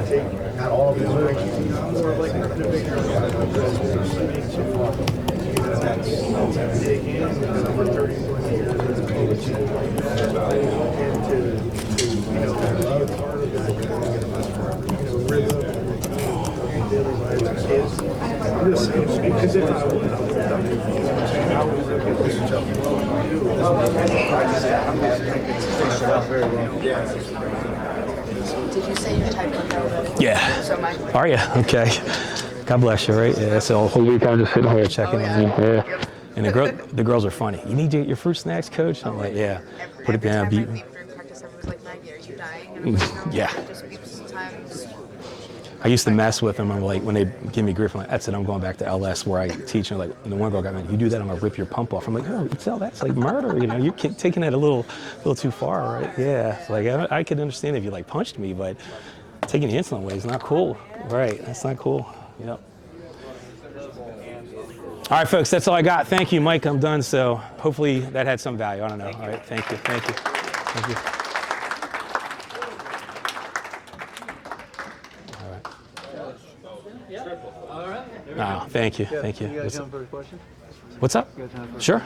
take not all of it, more of like an individual. That's take in over 30 years of coach and to love part of that, rhythm and daily lives of kids. I'm just saying, because if I would, I would look at this stuff. Did you say you're type 1 diabetic? Yeah. So my Are you? Okay. God bless you, right? Yeah, so a whole week I'm just sitting here checking on you. Yeah. Yep. And the girls are funny. You need to get your fruit snacks, coach? I'm like, yeah. Put it down. Every time I leave during practice, everyone's like, Maggie, are you dying? And I'm like, no, Yeah. I just beep sometimes. I used to mess with them. I'm like, when they give me grief, I'm like, that's it. I'm going back to LS where I teach. And like, and the one girl got me, you do that, I'm gonna rip your pump off. I'm like, oh, tell that's like murder. You're taking it a little too far, right? Yeah. It's like I could understand if you like punched me, but taking the insulin away is not cool, right? That's not cool. Yep. All right, folks, that's all I got. Thank you, Mike. I'm done. So hopefully that had some value. I don't know. All right. Thank you. Thank you. Thank you. Oh, thank you. Thank you. You got time for a question? What's up? You got time for a Sure.